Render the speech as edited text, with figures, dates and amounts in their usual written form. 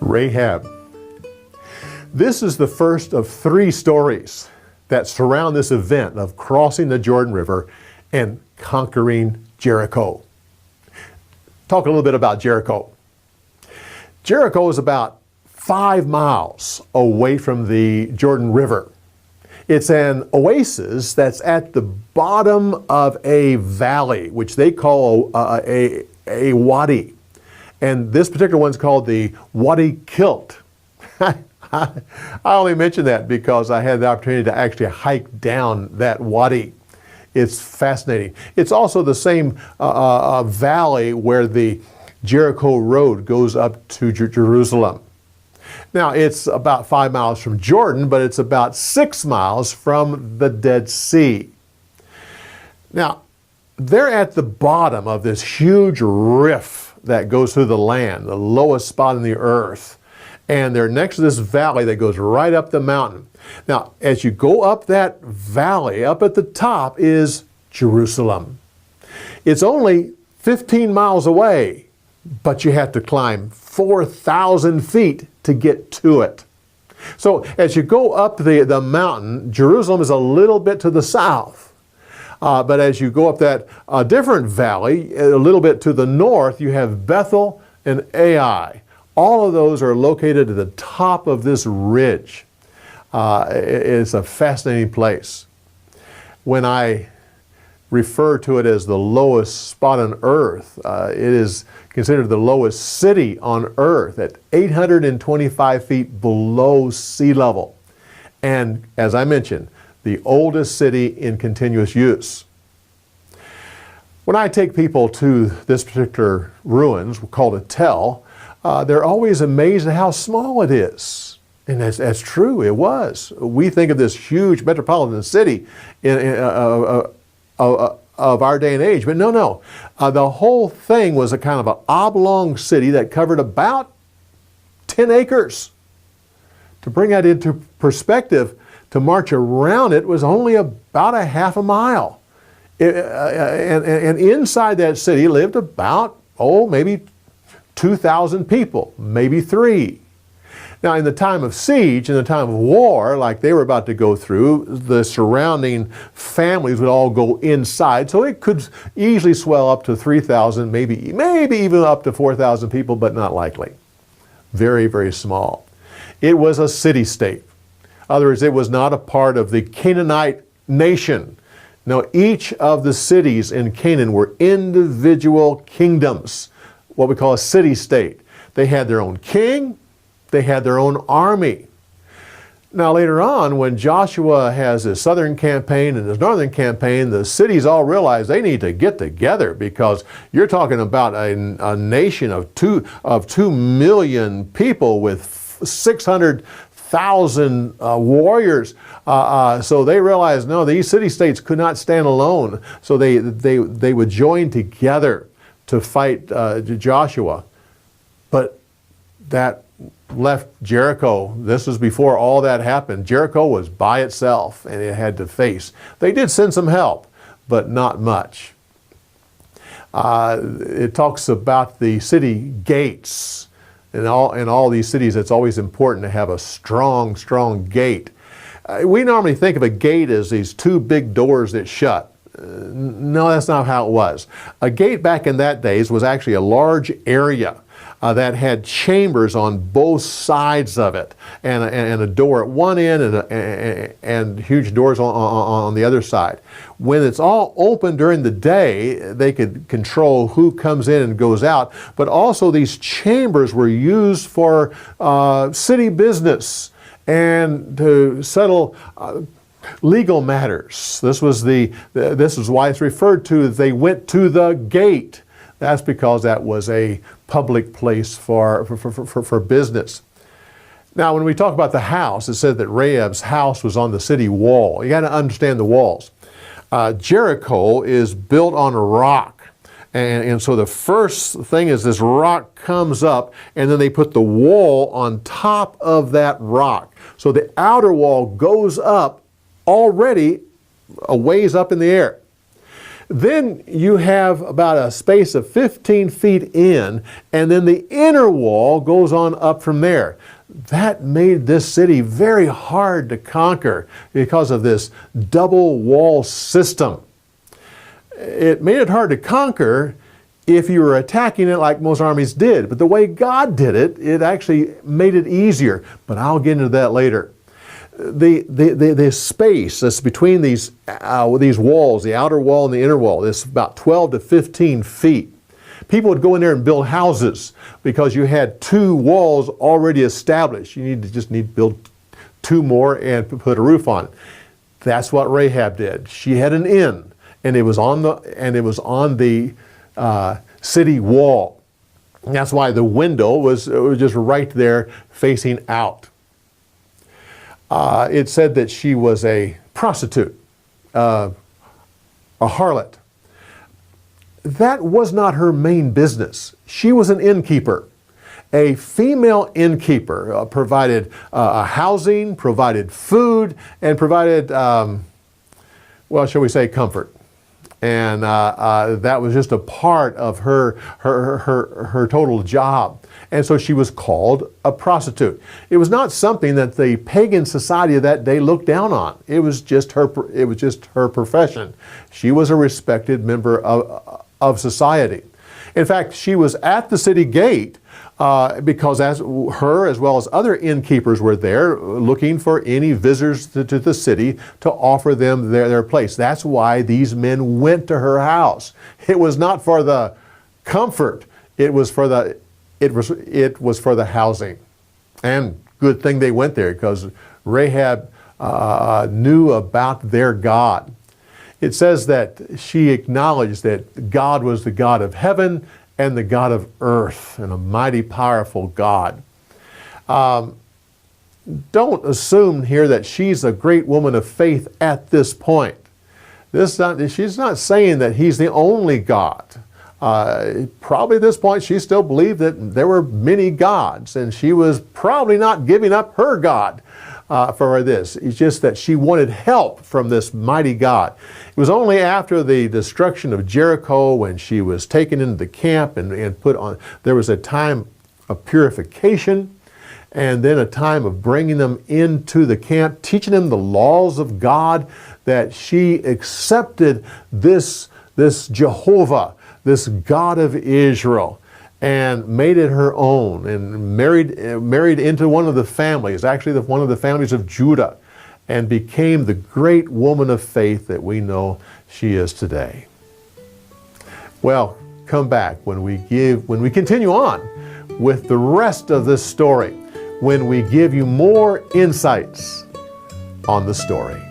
Rahab. This is the first of 3 stories that surround this event of crossing the Jordan River and conquering Jericho. Talk a little bit about Jericho. Jericho is about 5 miles away from the Jordan River. It's an oasis that's at the bottom of a valley, which they call a wadi. And this particular one's called the Wadi Kilt. I only mention that because I had the opportunity to actually hike down that wadi. It's fascinating. It's also the same valley where the Jericho Road goes up to Jerusalem. Now, it's about 5 miles from Jordan, but it's about 6 miles from the Dead Sea. Now, they're at the bottom of this huge rift that goes through the land, the lowest spot in the earth. And they're next to this valley that goes right up the mountain. Now, as you go up that valley, up at the top is Jerusalem. It's only 15 miles away, but you have to climb 4,000 feet to get to it. So as you go up the mountain, Jerusalem is a little bit to the south. But as you go up that different valley, a little bit to the north, you have Bethel and Ai. All of those are located at the top of this ridge. It's a fascinating place. When I refer to it as the lowest spot on earth, it is considered the lowest city on earth at 825 feet below sea level. And as I mentioned, the oldest city in continuous use. When I take people to this particular ruins, called a tell, they're always amazed at how small it is. And that's true, it was. We think of this huge metropolitan city of our day and age, but no. The whole thing was a kind of an oblong city that covered about 10 acres. To bring that into perspective, to march around it was only about a half a mile. And inside that city lived about, maybe 2,000 people, maybe 3. Now, in the time of siege, in the time of war, like they were about to go through, the surrounding families would all go inside, so it could easily swell up to 3,000, maybe even up to 4,000 people, but not likely. Very, very small. It was a city-state. In other words, it was not a part of the Canaanite nation. No, each of the cities in Canaan were individual kingdoms, what we call a city-state. They had their own king, they had their own army. Now later on, when Joshua has his southern campaign and his northern campaign, the cities all realize they need to get together, because you're talking about a nation of 2 million people with 600,000 warriors. So they realized, no, these city-states could not stand alone. So they would join together to fight Joshua. But that left Jericho. This was before all that happened. Jericho was by itself, and it had to face. They did send some help, but not much. It talks about the city gates. In all these cities, it's always important to have a strong, strong gate. We normally think of a gate as these 2 big doors that shut. No, that's not how it was. A gate back in that days was actually a large area that had chambers on both sides of it, and a door at one end and huge doors on the other side. When it's all open during the day, they could control who comes in and goes out, but also these chambers were used for city business and to settle legal matters. This is why it's referred to, they went to the gate. That's because that was a public place for business. Now, when we talk about the house, it said that Rahab's house was on the city wall. You got to understand the walls. Jericho is built on a rock, And so the first thing is this rock comes up, and then they put the wall on top of that rock. So the outer wall goes up already a ways up in the air. Then you have about a space of 15 feet in, and then the inner wall goes on up from there. That made this city very hard to conquer because of this double wall system. It made it hard to conquer if you were attacking it like most armies did. But the way God did it, it actually made it easier. But I'll get into that later. The space that's between these walls, the outer wall and the inner wall, is about 12 to 15 feet. People would go in there and build houses because you had two walls already established. You just need to build two more and put a roof on it. That's what Rahab did. She had an inn, and it was on the city wall. And that's why the window was just right there facing out. It said that she was a prostitute, a harlot. That was not her main business. She was an innkeeper. A female innkeeper provided housing, provided food, and provided, well, shall we say, comfort. And that was just a part of her total job. And so she was called a prostitute. It was not something that the pagan society of that day looked down on. It was just her profession. She was a respected member of society. In fact, she was at the city gate because as well as other innkeepers were there looking for any visitors to the city to offer them their place. That's why these men went to her house. It was not for the comfort. It was for the housing. And good thing they went there, because Rahab knew about their God. It says that she acknowledged that God was the God of heaven and the God of earth, and a mighty powerful God. Don't assume here that she's a great woman of faith at this point. She's not saying that he's the only God. Probably at this point she still believed that there were many gods, and she was probably not giving up her God for this. It's just that she wanted help from this mighty God. It was only after the destruction of Jericho, when she was taken into the camp and put on, there was a time of purification, and then a time of bringing them into the camp, teaching them the laws of God, that she accepted this Jehovah, this God of Israel, and made it her own, and married into one of the families, actually one of the families of Judah, and became the great woman of faith that we know she is today. Well, come back when we continue on with the rest of this story, when we give you more insights on the story.